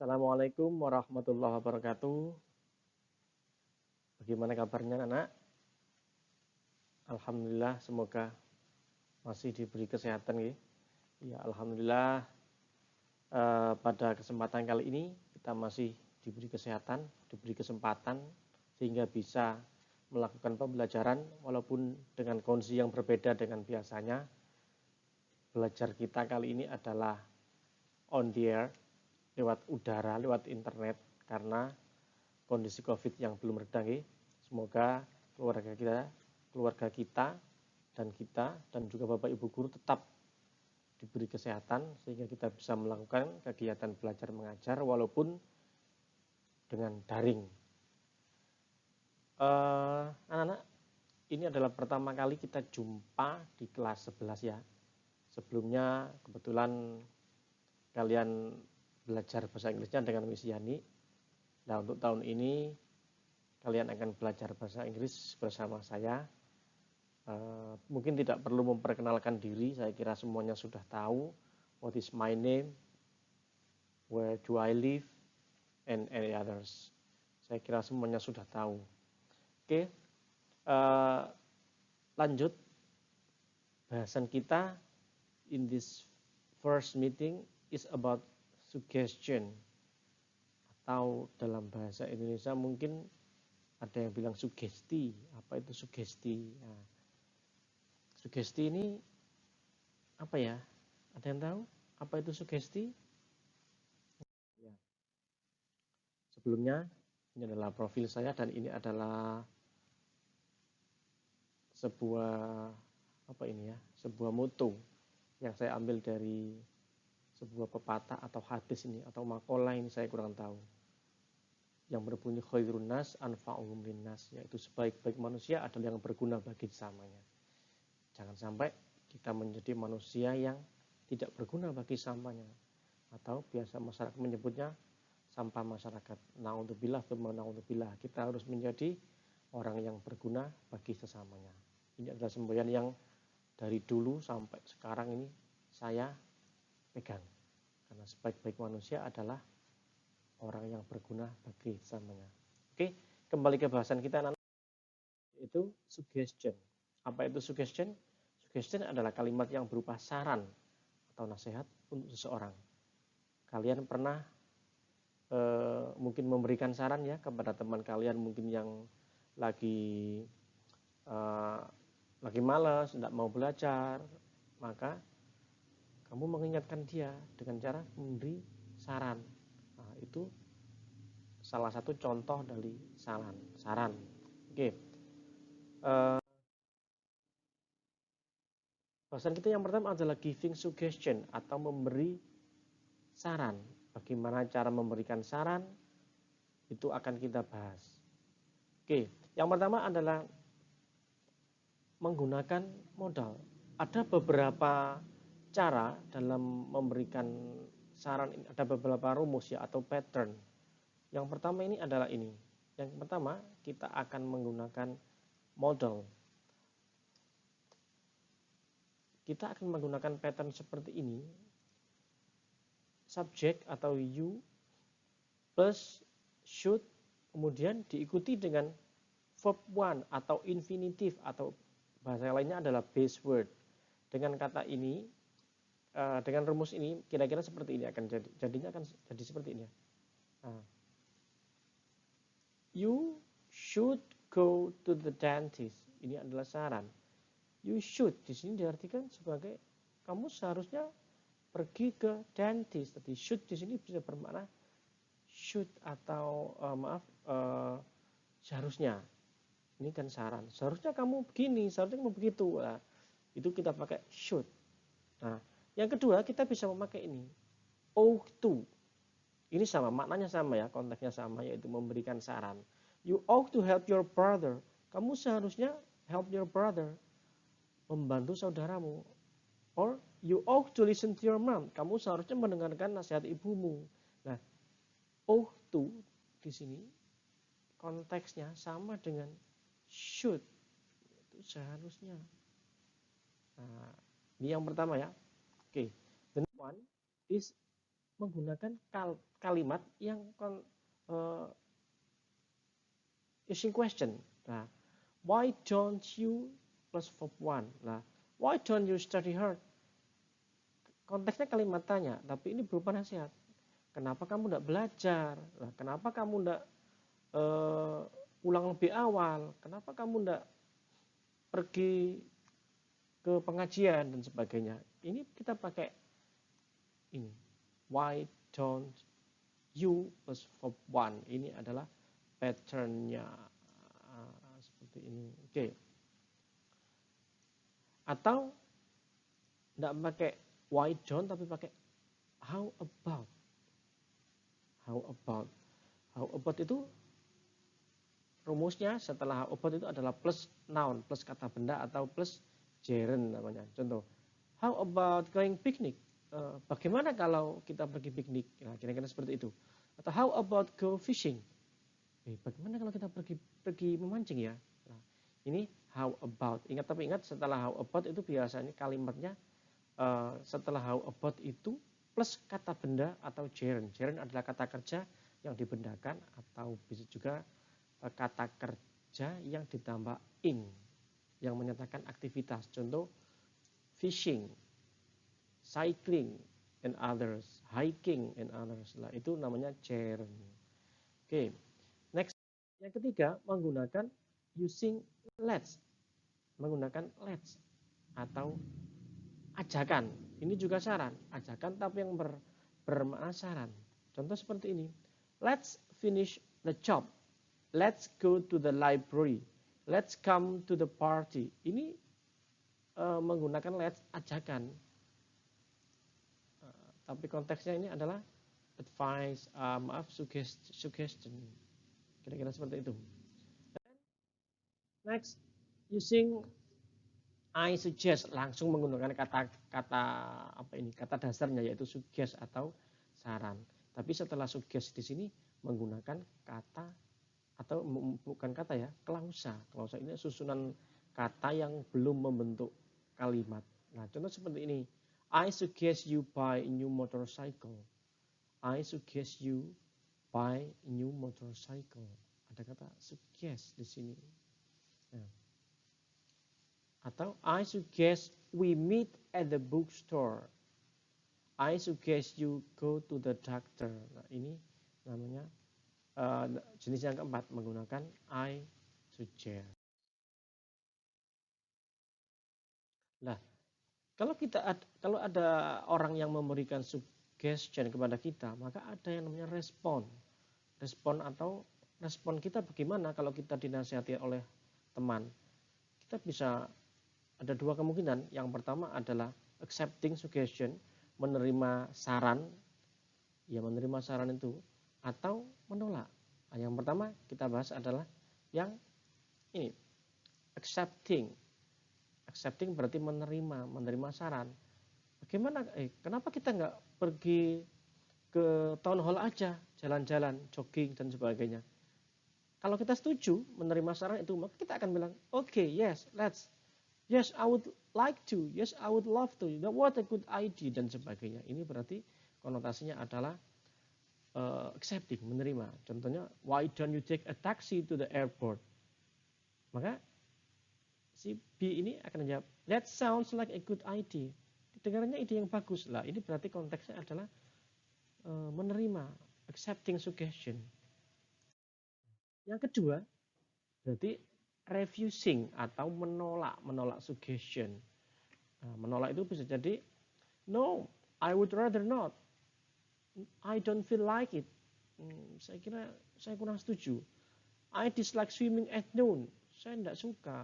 Assalamualaikum warahmatullahi wabarakatuh. Bagaimana kabarnya anak? Alhamdulillah, semoga masih diberi kesehatan ya. Ya, alhamdulillah pada kesempatan kali ini kita masih diberi kesehatan, diberi kesempatan sehingga bisa melakukan pembelajaran walaupun dengan kondisi yang berbeda dengan biasanya. Belajar kita kali ini adalah on the air, lewat udara, lewat internet karena kondisi COVID yang belum reda. Semoga keluarga kita dan juga Bapak Ibu guru tetap diberi kesehatan sehingga kita bisa melakukan kegiatan belajar mengajar walaupun dengan daring. Anak-anak, ini adalah pertama kali kita jumpa di kelas 11 ya. Sebelumnya kebetulan kalian belajar bahasa Inggrisnya dengan Miss Yani. Nah, untuk tahun ini kalian akan belajar bahasa Inggris bersama saya. Mungkin tidak perlu memperkenalkan diri, saya kira semuanya sudah tahu. What is my name, where do I live, and any others. Saya kira semuanya sudah tahu. Oke, lanjut. Bahasan kita in this first meeting is about suggestion. Atau dalam bahasa Indonesia mungkin ada yang bilang sugesti. Apa itu sugesti? Nah, sugesti ini apa ya? Ada yang tahu apa itu sugesti? Ya. Sebelumnya ini adalah profil saya dan ini adalah sebuah sebuah moto yang saya ambil dari sebuah pepatah atau hadis ini atau makalah ini, saya kurang tahu, yang berbunyi khairun nas anfa'uhum linnas, yaitu sebaik-baik manusia adalah yang berguna bagi sesamanya. Jangan sampai kita menjadi manusia yang tidak berguna bagi sesamanya, atau biasa masyarakat menyebutnya sampah masyarakat. Naudzubillah tsumma naudzubillah. Kita harus menjadi orang yang berguna bagi sesamanya. Ini adalah semboyan yang dari dulu sampai sekarang ini saya pegang. Karena sebaik-baik manusia adalah orang yang berguna bagi sesamanya. Oke, kembali ke bahasan kita, yaitu suggestion. Apa itu suggestion? Suggestion adalah kalimat yang berupa saran atau nasihat untuk seseorang. Kalian pernah mungkin memberikan saran ya kepada teman kalian mungkin yang lagi malas, tidak mau belajar, maka kamu mengingatkan dia dengan cara memberi saran. Nah, itu salah satu contoh dari saran. Oke. Bahasan kita yang pertama adalah giving suggestion atau memberi saran. Bagaimana cara memberikan saran itu akan kita bahas. Oke, yang pertama adalah menggunakan modal. Ada beberapa cara dalam memberikan saran ini, ada beberapa rumus ya atau pattern. Yang pertama ini adalah ini. Yang pertama kita akan menggunakan model. Kita akan menggunakan pattern seperti ini. Subjek atau you plus should kemudian diikuti dengan verb one atau infinitive atau bahasa lainnya adalah base word. Dengan kata ini, dengan rumus ini kira-kira seperti ini akan jadi. Jadinya akan jadi seperti ini. Nah, you should go to the dentist. Ini adalah saran. You should di sini diartikan sebagai kamu seharusnya pergi ke dentist. Jadi should di sini bisa bermakna should atau seharusnya. Ini kan saran. Seharusnya kamu begini, seharusnya kamu begitu. Nah, itu kita pakai should. Nah, yang kedua kita bisa memakai ini. Ought to. Ini sama, maknanya sama ya, konteksnya sama, yaitu memberikan saran. You ought to help your brother. Kamu seharusnya help your brother. Membantu saudaramu. Or you ought to listen to your mom. Kamu seharusnya mendengarkan nasihat ibumu. Nah, ought to di sini konteksnya sama dengan should. Itu seharusnya. Nah, ini yang pertama ya. Oke. The next one is menggunakan kalimat yang using question. Nah, why don't you plus verb one? Nah, why don't you study hard? Konteksnya kalimat tanya, tapi ini berupa nasihat. Kenapa kamu tidak belajar? Nah, kenapa kamu tidak pulang lebih awal? Kenapa kamu tidak pergi ke pengajian dan sebagainya? Ini kita pakai ini. Why don't you plus verb one? Ini adalah patternnya seperti ini. Oke. Atau tidak pakai why don't tapi pakai how about. How about itu rumusnya setelah how about itu adalah plus noun, plus kata benda atau plus gerund namanya. Contoh, how about going picnic? Bagaimana kalau kita pergi piknik? Nah, kira-kira seperti itu. Atau how about go fishing? Bagaimana kalau kita pergi memancing ya? Nah, ini how about. Ingat setelah how about itu biasanya kalimatnya setelah how about itu plus kata benda atau gerund. Gerund adalah kata kerja yang dibendakan atau bisa juga kata kerja yang ditambah ing yang menyatakan aktivitas. Contoh fishing, cycling and others, hiking and others. Nah, itu namanya gerund. Oke. Next, yang ketiga menggunakan using let's. Menggunakan let's atau ajakan. Ini juga saran, ajakan tapi yang bermakna saran. Contoh seperti ini. Let's finish the job. Let's go to the library. Let's come to the party. Ini menggunakan let's ajakan. Tapi konteksnya ini adalah advice, suggestion. Kira-kira seperti itu. Next, using I suggest, langsung menggunakan kata dasarnya yaitu suggest atau saran. Tapi setelah suggest di sini menggunakan kata atau bukan kata ya, klausa. Klausa ini susunan kata yang belum membentuk kalimat. Nah, contoh seperti ini. I suggest you buy a new motorcycle. I suggest you buy a new motorcycle. Ada kata suggest di sini. Nah. Atau I suggest we meet at the bookstore. I suggest you go to the doctor. Nah, ini namanya jenis yang keempat menggunakan I suggest. Nah, kalau ada orang yang memberikan suggestion kepada kita, maka ada yang namanya respon. Respon atau respon kita bagaimana kalau kita dinasihati oleh teman. Kita bisa ada dua kemungkinan. Yang pertama adalah accepting suggestion, menerima saran. Ya, menerima saran itu atau menolak. Nah, yang pertama kita bahas adalah yang ini, accepting. Accepting berarti menerima saran. Bagaimana? Kenapa kita nggak pergi ke town hall aja, jalan-jalan, jogging dan sebagainya? Kalau kita setuju menerima saran itu, maka kita akan bilang, okay, yes, let's. Yes, I would like to. Yes, I would love to. What a good idea dan sebagainya. Ini berarti konotasinya adalah accepting, menerima. Contohnya, why don't you take a taxi to the airport? Maka si B ini akan menjawab, that sounds like a good idea. Dengarnya ide yang bagus lah. Ini berarti konteksnya adalah menerima, accepting suggestion. Yang kedua, berarti refusing atau menolak suggestion. Nah, menolak itu bisa jadi, no, I would rather not. I don't feel like it. Saya kira saya kurang setuju. I dislike swimming at noon. Saya tidak suka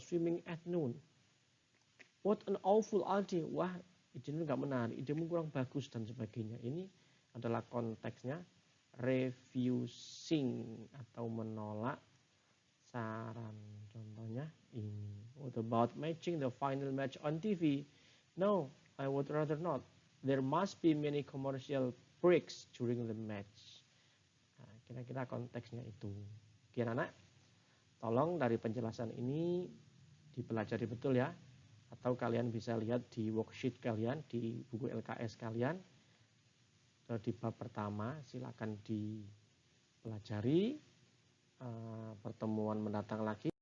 swimming at noon. What an awful idea. Wah, idenya nggak menarik, idemu kurang bagus dan sebagainya. Ini adalah konteksnya refusing atau menolak saran. Contohnya ini. What about matching the final match on TV? No, I would rather not. There must be many commercial breaks during the match. Nah, kira-kira konteksnya itu. Oke anak, tolong dari penjelasan ini dipelajari betul ya. Atau kalian bisa lihat di worksheet kalian, di buku LKS kalian. di bab pertama, silakan dipelajari. Pertemuan mendatang lagi